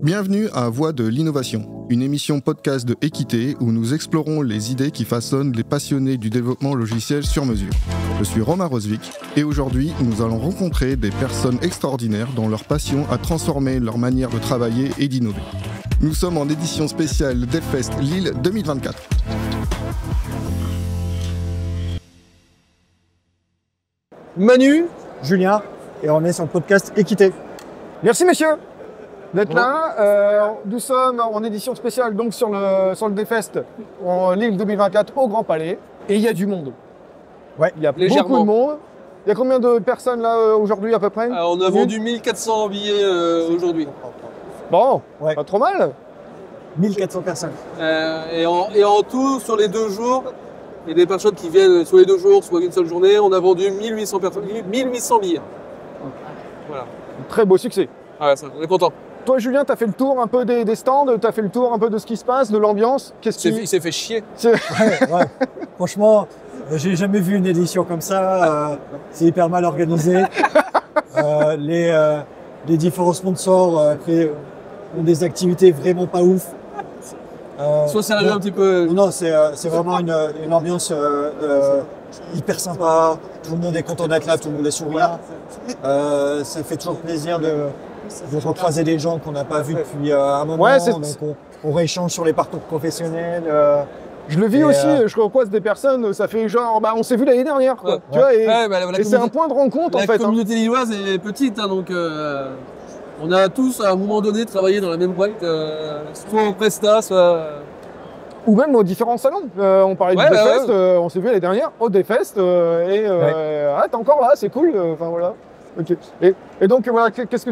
Bienvenue à Voix de l'innovation, une émission podcast de Équité où nous explorons les idées qui façonnent les passionnés du développement logiciel sur mesure. Je suis Romain Rosvik et aujourd'hui nous allons rencontrer des personnes extraordinaires dont leur passion a transformé leur manière de travailler et d'innover. Nous sommes en édition spéciale DevFest Lille 2024. Manu, Julien, et on est sur le podcast Équité. Merci messieurs d'être là. Nous sommes en édition spéciale donc sur le DevFest en Lille 2024 au Grand Palais. Et il y a du monde. Ouais, il y a beaucoup de monde. Il y a combien de personnes là aujourd'hui à peu près? On a vendu 1400 billets aujourd'hui. Bon, ouais. Pas trop mal. 1400 personnes. Et en tout, sur les 2 jours, il y a des personnes qui viennent sur les 2 jours, soit une seule journée. On a vendu 1800 billets. Voilà. Très beau succès. Ah, ça, on est content. Toi, Julien, tu as fait le tour un peu des stands, tu as fait le tour un peu de ce qui se passe, de l'ambiance. Il s'est fait chier. Ouais. Franchement, j'ai jamais vu une édition comme ça. C'est hyper mal organisé. Les différents sponsors ont des activités vraiment pas ouf. Sois sérieux un petit peu. Non, c'est vraiment une ambiance hyper sympa. Tout le monde est content d'être là, tout le monde est souriant. Ça fait toujours plaisir de recroiser des gens qu'on n'a pas vus depuis un moment. Ouais, donc on rééchange sur les parcours professionnels. Je le vis aussi, je recroise des personnes, ça fait genre, on s'est vu l'année dernière, quoi. Ouais. Tu vois, et c'est un communauté- point de rencontre en fait. La communauté lilloise est petite, hein, donc on a tous à un moment donné travaillé dans la même boîte, soit en Presta, soit... Ou même aux différents salons. On parlait du DevFest, on s'est vu l'année dernière au DevFest, t'es encore là, c'est cool. Enfin voilà. Okay. Et donc voilà, qu'est-ce que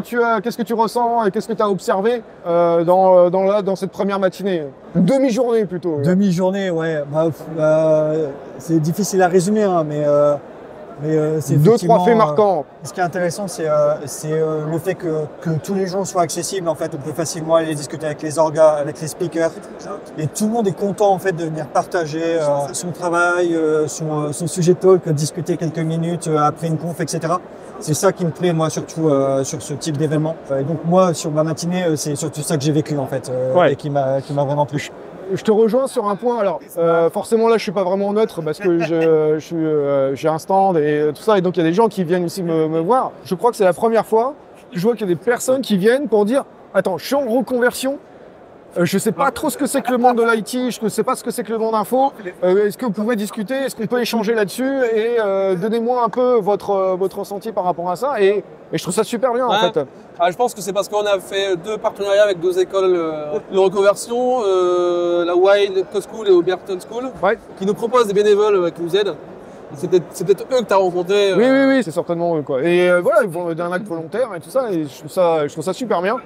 tu ressens et qu'est-ce que tu as observé dans cette première matinée, demi-journée plutôt. Demi-journée, ouais. C'est difficile à résumer, hein, mais c'est 2-3 faits marquants. Ce qui est intéressant, c'est le fait que tous les gens soient accessibles. En fait, on peut facilement aller discuter avec les orgas, avec les speakers, et tout le monde est content en fait de venir partager son travail, son sujet de talk, discuter quelques minutes après une conf, etc. C'est ça qui me plaît moi surtout sur ce type d'événement. Et donc moi sur ma matinée, c'est surtout ça que j'ai vécu en fait, et qui m'a vraiment plu. Je te rejoins sur un point. Alors, forcément, là, je suis pas vraiment neutre parce que j'ai un stand et tout ça. Et donc, il y a des gens qui viennent aussi me voir. Je crois que c'est la première fois que je vois qu'il y a des personnes qui viennent pour dire « Attends, je suis en reconversion. Je sais pas trop ce que c'est que le monde de l'IT. Je ne sais pas ce que c'est que le monde info. Est-ce que vous pouvez discuter? Est-ce qu'on peut échanger là-dessus? Et donnez-moi un peu votre ressenti par rapport à ça. » Et je trouve ça super bien, en fait. Je pense que c'est parce qu'on a fait 2 partenariats avec 2 écoles de reconversion, la Wild School et Oberton School, qui nous proposent des bénévoles qui nous aident. C'est peut-être eux que tu as rencontrés. Oui, c'est certainement eux, quoi. Et voilà, ils vont d'un acte volontaire et tout ça, et je trouve ça super bien.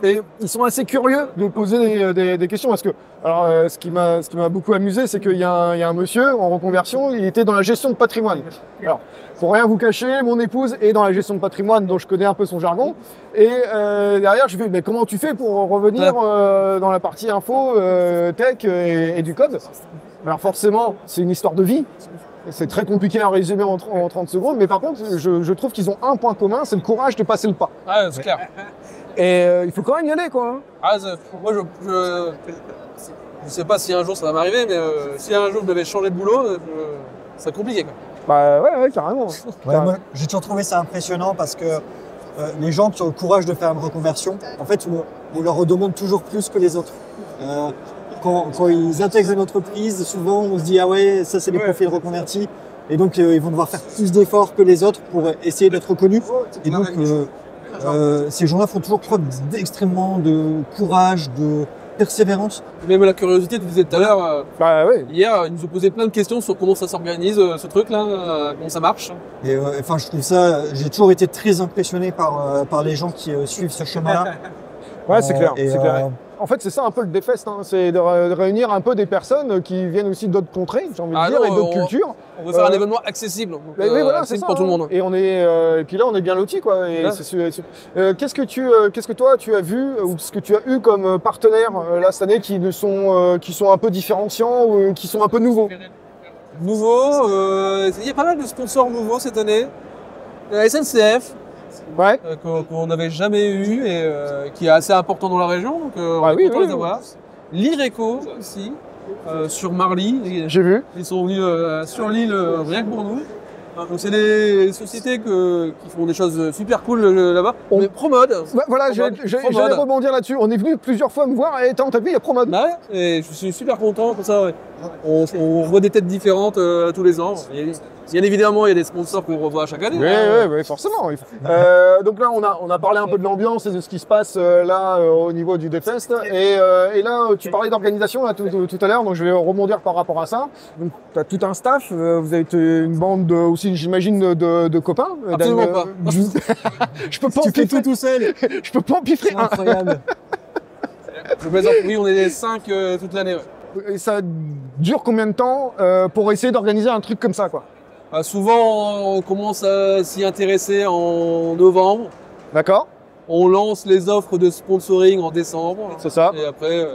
Et ils sont assez curieux de poser des questions parce que, alors, ce qui m'a beaucoup amusé, c'est qu'il y a un monsieur en reconversion, il était dans la gestion de patrimoine. Alors, pour rien vous cacher, mon épouse est dans la gestion de patrimoine, donc je connais un peu son jargon. Et derrière, je lui dis, mais comment tu fais pour revenir dans la partie info, tech et du code? Alors forcément, c'est une histoire de vie. C'est très compliqué à résumer en 30 secondes, mais par contre, je trouve qu'ils ont un point commun, c'est le courage de passer le pas. Ah, c'est clair. Et il faut quand même y aller, quoi. Moi, je sais pas si un jour ça va m'arriver, mais si un jour je devais changer de boulot, c'est compliqué, quoi. Ouais, carrément. Moi, j'ai toujours trouvé ça impressionnant parce que les gens qui ont le courage de faire une reconversion, en fait, on leur redemande toujours plus que les autres. Quand ils intègrent une entreprise, souvent on se dit ah ouais, ça c'est des profils reconvertis, et donc ils vont devoir faire plus d'efforts que les autres pour essayer d'être reconnus. Et donc ces gens-là font toujours preuve d'extrêmement de courage, de persévérance. Même la curiosité, tu disais tout à l'heure, hier, ils nous ont posé plein de questions sur comment ça s'organise, ce truc-là, comment ça marche. Et je trouve ça, j'ai toujours été très impressionné par les gens qui suivent ce chemin-là. Ouais, c'est clair. En fait, c'est ça un peu le DevFest, hein, c'est de réunir un peu des personnes qui viennent aussi d'autres contrées, j'ai envie de dire, et d'autres cultures. On veut faire un événement accessible, donc, voilà, c'est ça, pour tout le monde. Et et puis là, on est bien lotis, quoi. Qu'est-ce que toi, tu as vu ou ce que tu as eu comme partenaires là cette année qui sont un peu différenciants ou qui sont un peu nouveaux? Nouveau, il y a pas mal de sponsors nouveaux cette année. La SNCF, Ouais. Qu'on n'avait jamais eu et qui est assez important dans la région. Donc, on est content de les avoir. L'Ireco aussi, sur Marly. J'ai vu. Ils sont venus sur l'île rien que pour nous. Donc c'est des sociétés qui font des choses super cool là-bas. Mais Promode. Voilà, j'allais rebondir là-dessus. On est venu plusieurs fois me voir et attends, t'as vu, il y a Promode. Bah ouais, et je suis super content pour ça. Ouais. On voit des têtes différentes tous les ans. Bien évidemment, il y a des sponsors qu'on revoit chaque année. Oui, forcément. Donc là, on a parlé un peu de l'ambiance et de ce qui se passe là au niveau du DevFest. Et là, tu parlais d'organisation tout à l'heure, donc je vais rebondir par rapport à ça. Donc, tu as tout un staff. Vous avez une bande aussi, j'imagine, de copains. Absolument pas. Je peux pas Tu fais tout seul. Je peux pas empiffrer. C'est incroyable. Je plaisante, oui, on est les 5 toute l'année. Ouais. Et ça dure combien de temps pour essayer d'organiser un truc comme ça, quoi? Souvent, on commence à s'y intéresser en novembre. D'accord. On lance les offres de sponsoring en décembre. C'est ça. Et après,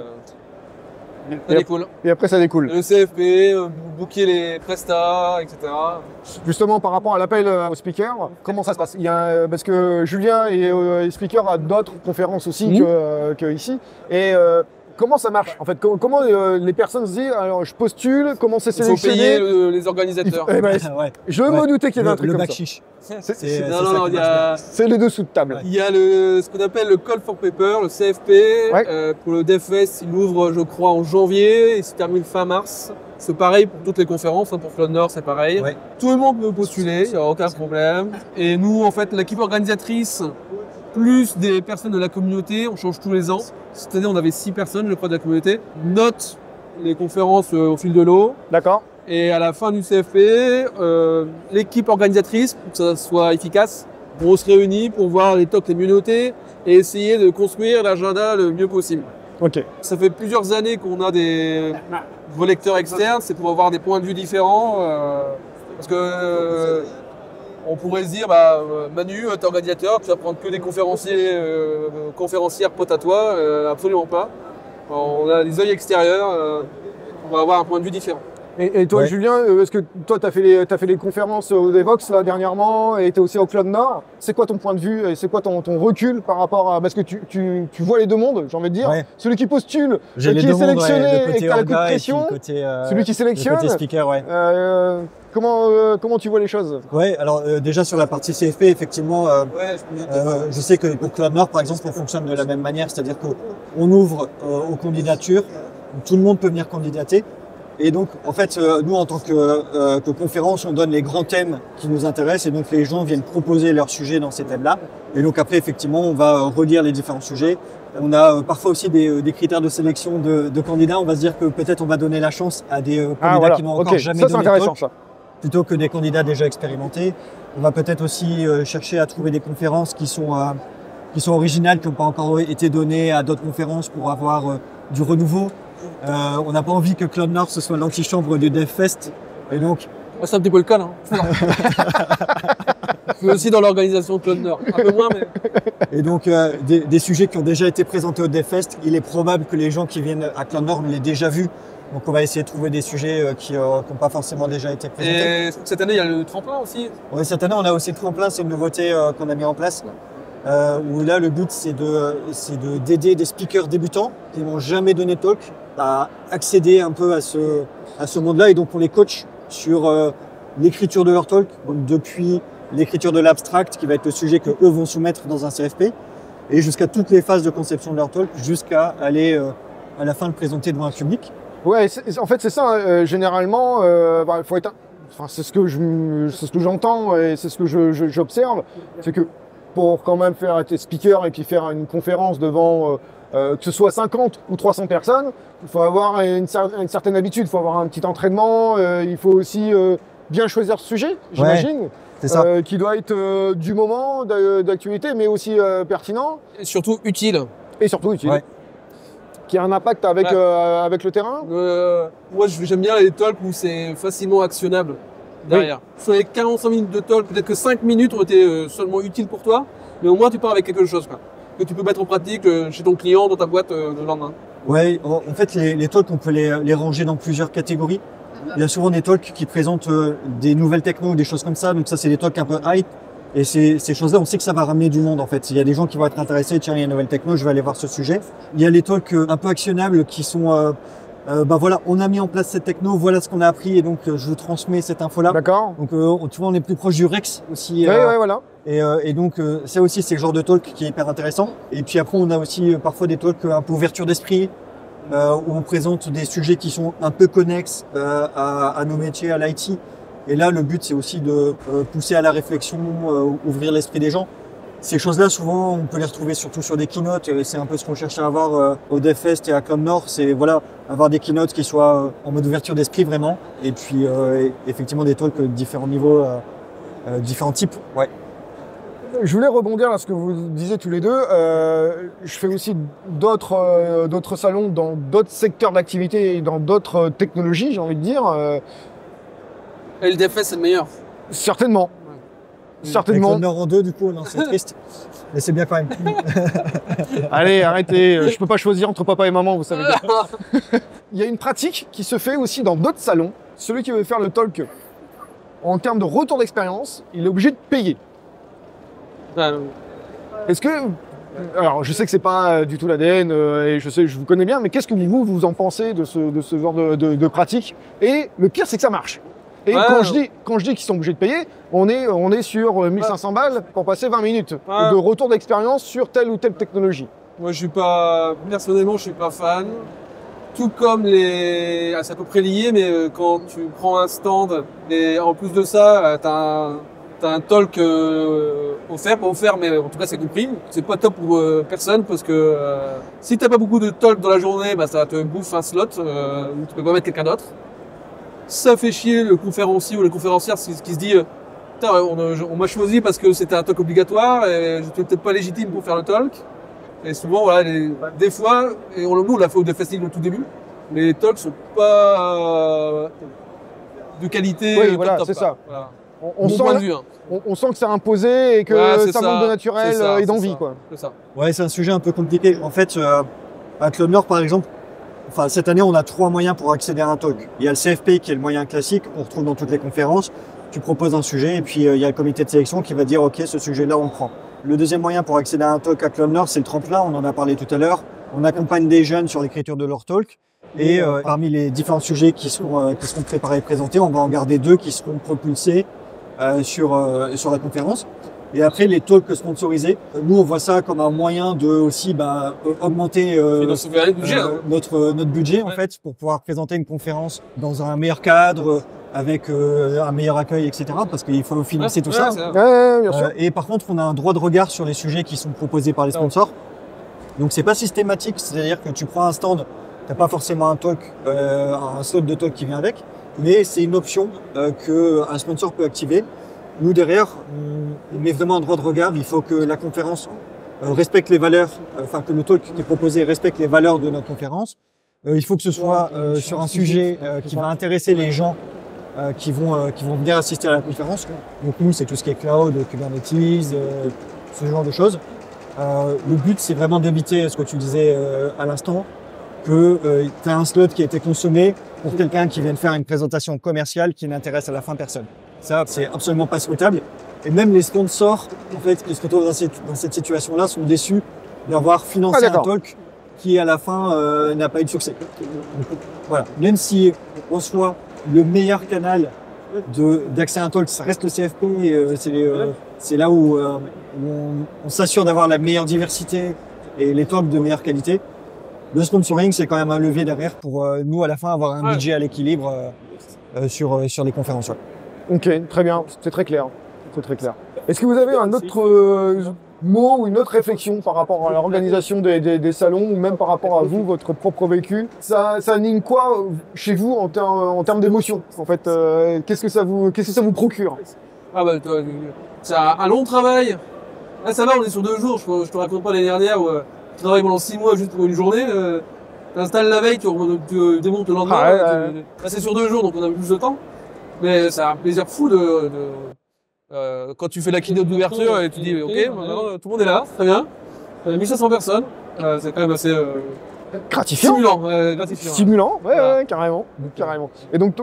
ça découle. Et après, ça découle. Le CFP, booker les prestats, etc. Justement, par rapport à l'appel aux speakers, comment ça se passe? Parce que Julien est speaker à d'autres conférences aussi que ici. Et comment ça marche en fait? Comment les personnes se disent alors je postule, comment c'est sélectionné? Il faut payer les organisateurs. Ouais. Je me doutais qu'il y avait un truc le comme bac ça. chiche. Non, C'est les dessous de table. il y a ce qu'on appelle le Call for Paper, le CFP. Pour le DevFest, il ouvre je crois en janvier et se termine fin mars. C'est pareil pour toutes les conférences, pour Cloud Nord c'est pareil. Ouais. Tout le monde peut postuler, il n'y a aucun problème. Et nous en fait l'équipe organisatrice plus des personnes de la communauté, on change tous les ans. Cette année, on avait 6 personnes, je crois, de la communauté. Note les conférences au fil de l'eau. D'accord. Et à la fin du CFP, l'équipe organisatrice, pour que ça soit efficace, on se réunit pour voir les talks les mieux notés et essayer de construire l'agenda le mieux possible. Ok. Ça fait plusieurs années qu'on a des relecteurs externes, c'est pour avoir des points de vue différents. Parce que on pourrait se dire, Manu, t'es organisateur, tu vas prendre que des conférencières potes à toi. Absolument pas. On a des yeux extérieurs, on va avoir un point de vue différent. Et toi, Julien, est-ce que toi, t'as fait les conférences au Devox là, dernièrement et t'es aussi au Cloud Nord? C'est quoi ton point de vue et c'est quoi ton recul par rapport à... Parce que tu vois les deux mondes, j'ai envie de dire. Ouais. Celui qui postule, qui est sélectionné et qui a le coup de pression. Celui qui sélectionne. Le côté speaker, ouais. Comment tu vois les choses? Ouais, alors déjà sur la partie CFP, effectivement, je sais que pour Cloud Nord, par exemple, on fonctionne de la même manière, c'est-à-dire qu'on ouvre aux candidatures, tout le monde peut venir candidater. Et donc, en fait, nous, en tant que conférence, on donne les grands thèmes qui nous intéressent et donc les gens viennent proposer leurs sujets dans ces thèmes-là. Et donc après, effectivement, on va relire les différents sujets. On a parfois aussi des critères de sélection de candidats. On va se dire que peut-être on va donner la chance à des candidats qui n'ont encore jamais donné de talk, plutôt que des candidats déjà expérimentés. On va peut-être aussi chercher à trouver des conférences qui sont originales, qui n'ont pas encore été données à d'autres conférences pour avoir du renouveau. On n'a pas envie que Cloud Nord ce soit l'antichambre du DevFest. Et donc, c'est un petit peu le cas, non? Mais aussi dans l'organisation Cloud Nord. Un peu moins, mais... Et donc, des sujets qui ont déjà été présentés au DevFest, il est probable que les gens qui viennent à Cloud Nord l'aient déjà vu. Donc, on va essayer de trouver des sujets qui n'ont pas forcément déjà été présentés. Et cette année, il y a le tremplin aussi. Oui, cette année, on a aussi le tremplin. C'est une nouveauté qu'on a mis en place. Où là, le but, c'est d'aider des speakers débutants qui n'ont jamais donné de talk à accéder un peu à ce monde-là. Et donc, on les coach sur l'écriture de leur talk, donc depuis l'écriture de l'abstract, qui va être le sujet que eux vont soumettre dans un CFP, et jusqu'à toutes les phases de conception de leur talk, jusqu'à aller à la fin le présenter devant un public. Ouais, en fait, c'est ça. Généralement, faut être. Enfin, c'est ce que j'entends et c'est ce que j'observe, c'est que pour quand même faire être speaker et puis faire une conférence devant que ce soit 50 ou 300 personnes, il faut avoir une certaine habitude, il faut avoir un petit entraînement, il faut aussi bien choisir ce sujet, j'imagine, qui doit être du moment, d'actualité, mais aussi pertinent. Et surtout utile. Et surtout utile. Ouais. Qui a un impact avec le terrain. Moi, j'aime bien les talks où c'est facilement actionnable derrière. Oui. Sur les 45 minutes de talk, peut-être que 5 minutes ont été seulement utiles pour toi, mais au moins tu pars avec quelque chose que tu peux mettre en pratique chez ton client, dans ta boîte le lendemain. Oui, en fait, les talks, on peut les ranger dans plusieurs catégories. Il y a souvent des talks qui présentent des nouvelles techno ou des choses comme ça, donc ça, c'est des talks un peu hype. Et ces choses-là, on sait que ça va ramener du monde en fait. Il y a des gens qui vont être intéressés, tiens, il y a une nouvelle techno, je vais aller voir ce sujet. Il y a les talks un peu actionnables qui sont, voilà, on a mis en place cette techno, voilà ce qu'on a appris et donc je vous transmets cette info-là. D'accord. Donc tu vois, on est plus proche du Rex aussi. Ouais, voilà. Et donc ça aussi, c'est le genre de talk qui est hyper intéressant. Et puis après, on a aussi parfois des talks un peu ouverture d'esprit, où on présente des sujets qui sont un peu connexes à nos métiers, à l'IT. Et là, le but, c'est aussi de pousser à la réflexion, ouvrir l'esprit des gens. Ces choses-là, souvent, on peut les retrouver surtout sur des keynotes. Et c'est un peu ce qu'on cherche à avoir au DevFest et à Cloud Nord. C'est voilà, avoir des keynotes qui soient en mode ouverture d'esprit vraiment. Et puis, effectivement, des talks de différents niveaux, différents types. Ouais. Je voulais rebondir à ce que vous disiez tous les deux. Je fais aussi d'autres salons dans d'autres secteurs d'activité et dans d'autres technologies, j'ai envie de dire. Et le DevFest, c'est le meilleur. Certainement. Oui. Certainement. Avec le Nord en 2, du coup, non, c'est triste. Mais c'est bien quand même. Allez, arrêtez. Je peux pas choisir entre papa et maman, vous savez bien. Il y a une pratique qui se fait aussi dans d'autres salons. Celui qui veut faire le talk en termes de retour d'expérience, il est obligé de payer. Est-ce que... Alors, je sais que c'est pas du tout l'ADN et je vous connais bien, mais qu'est-ce que vous en pensez de ce genre de pratique? Et le pire, c'est que ça marche. Et quand je dis qu'ils sont obligés de payer, on est sur 1500 balles pour passer 20 minutes de retour d'expérience sur telle ou telle technologie. Moi, personnellement, je suis pas fan. Tout comme c'est à peu près lié, mais quand tu prends un stand et en plus de ça, t'as un talk offert, pas offert, mais en tout cas c'est compris. C'est pas top pour personne parce que si t'as pas beaucoup de talk dans la journée, bah ça te bouffe un slot où tu peux pas mettre quelqu'un d'autre. Ça fait chier le conférencier ou la conférencière qui se dit on m'a choisi parce que c'était un talk obligatoire et je suis peut-être pas légitime pour faire le talk. Et souvent, voilà, des fois, et on l'a fait au DevFest au tout début, les talks sont pas de qualité. Oui, voilà, c'est ça. Voilà. On sent, point de vue, hein. on sent que c'est imposé et que ça manque de naturel et d'envie, quoi. C'est ça. Ouais, c'est un sujet un peu compliqué. En fait, à Cloud Nord, par exemple, cette année, on a 3 moyens pour accéder à un talk. Il y a le CFP qui est le moyen classique, qu'on retrouve dans toutes les conférences. Tu proposes un sujet et puis il y a le comité de sélection qui va dire OK, ce sujet-là, on le prend. Le deuxième moyen pour accéder à un talk à Cloud Nord, c'est le tremplin. On en a parlé tout à l'heure. On accompagne des jeunes sur l'écriture de leur talk. Et parmi les différents sujets qui seront préparés et présentés, on va en garder 2 qui seront propulsés sur la conférence. Et après, les talks sponsorisés, nous, on voit ça comme un moyen de aussi augmenter notre budget, en fait, pour pouvoir présenter une conférence dans un meilleur cadre, avec un meilleur accueil, etc. Parce qu'il faut financer tout ça. Bien sûr. Et par contre, on a un droit de regard sur les sujets qui sont proposés par les sponsors. Donc, c'est pas systématique, c'est-à-dire que tu prends un stand, t'as pas forcément un slot de talk qui vient avec, mais c'est une option qu'un sponsor peut activer. Nous, derrière, on met vraiment un droit de regard. Il faut que la conférence respecte les valeurs, que le talk qui est proposé respecte les valeurs de notre conférence. Il faut que ce soit sur un sujet qui va intéresser les gens qui vont venir assister à la conférence. Donc nous, c'est tout ce qui est cloud, Kubernetes, ce genre de choses. Le but, c'est vraiment d'éviter ce que tu disais à l'instant, que tu as un slot qui a été consommé pour quelqu'un qui vient de faire une présentation commerciale qui n'intéresse à la fin personne. Ça, c'est absolument pas souhaitable. Et même les sponsors, en fait, qui se retrouvent dans cette situation-là, sont déçus d'avoir financé un talk qui, à la fin, n'a pas eu de succès. Donc, voilà. Même si, en soi, le meilleur canal d'accès à un talk, ça reste le CFP. C'est là où on s'assure d'avoir la meilleure diversité et les talks de meilleure qualité. Le sponsoring, c'est quand même un levier derrière pour nous, à la fin, avoir un budget à l'équilibre sur les conférences. Ouais. Ok, très bien, c'est très clair. C'est très clair. Est-ce que vous avez un autre mot ou une autre réflexion par rapport à l'organisation des salons ou même par rapport à vous, votre propre vécu? Ça anime quoi chez vous en termes d'émotion? En fait, qu'est-ce que ça vous procure? C'est un long travail. Là, ça va, on est sur 2 jours. Je te raconte pas l'année dernière où tu travailles pendant 6 mois juste pour une journée. Tu installes la veille, tu démontes le lendemain. Là, c'est sur 2 jours, donc on a plus de temps. Mais c'est un plaisir fou quand tu fais la keynote d'ouverture et tu dis ok, maintenant tout le monde est là, très bien. 1500 personnes, c'est quand même assez gratifiant. Stimulant. Stimulant, ouais, carrément. Et donc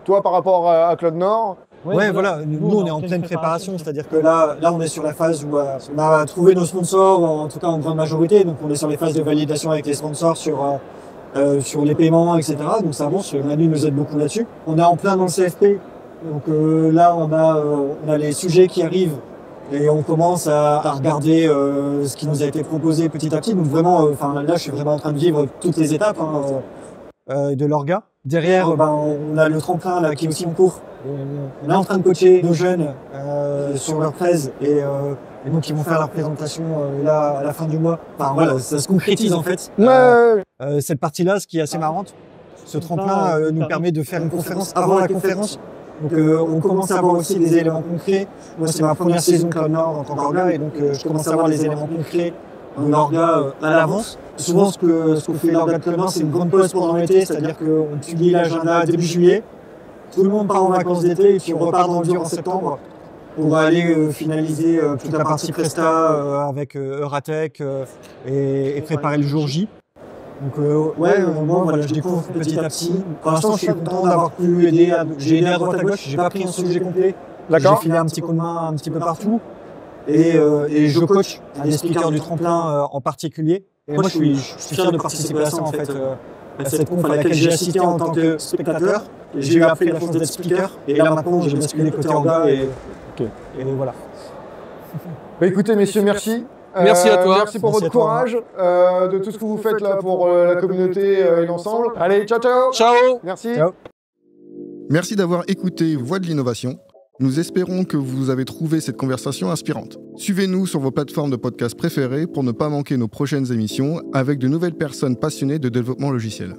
toi par rapport à Cloud Nord, Ouais, voilà. Nous, on est en pleine préparation. C'est-à-dire que là, on est sur la phase où on a trouvé nos sponsors, en tout cas en grande majorité. Donc, on est sur les phases de validation avec les sponsors sur les paiements, etc. Donc, ça avance. Manu nous aide beaucoup là-dessus. On est en plein dans le CFP. Donc, là, on a les sujets qui arrivent et on commence à regarder ce qui nous a été proposé petit à petit. Donc, vraiment, là, je suis vraiment en train de vivre toutes les étapes de l'orga. Derrière, on a le tremplin là, qui est aussi en cours. On est en train de coacher nos jeunes sur leur presse et donc ils vont faire leur présentation là à la fin du mois. Enfin voilà, ça se concrétise en fait. Cette partie-là, ce qui est assez marrante, ce tremplin nous permet de faire une conférence avant la conférence. Donc on commence à avoir aussi des éléments concrets. Moi c'est ma première saison Cloud Nord en tant qu'orga et donc je commence à avoir les éléments concrets en orga à l'avance. Souvent ce que fait l'orga de Cloud Nord, c'est une grande pause pendant l'été, c'est-à-dire qu'on publie l'agenda début juillet. Tout le monde part en vacances d'été et puis on repart dans le dur en septembre pour aller finaliser toute la partie Presta avec Euratech et préparer le jour J. Donc moi voilà, je découvre petit à petit. Pour l'instant, je suis content d'avoir pu aider. J'ai aidé à droite à gauche. J'ai pas pris un sujet complet. J'ai filé un petit coup de main un petit peu partout. Et je coach des speakers du tremplin en particulier. Et moi, je suis fier de participer à ça en fait. À cette conf à laquelle j'ai assisté en tant que spectateur. J'ai eu après la chance d'être speaker. Et là maintenant, j'ai basculé côté orga et voilà. Bah, écoutez, messieurs, merci. Merci à toi. Merci pour votre courage, de tout ce que vous faites là pour la communauté et l'ensemble. Allez, ciao, ciao. Ciao. Merci. Ciao. Merci d'avoir écouté Voix de l'innovation. Nous espérons que vous avez trouvé cette conversation inspirante. Suivez-nous sur vos plateformes de podcast préférées pour ne pas manquer nos prochaines émissions avec de nouvelles personnes passionnées de développement logiciel.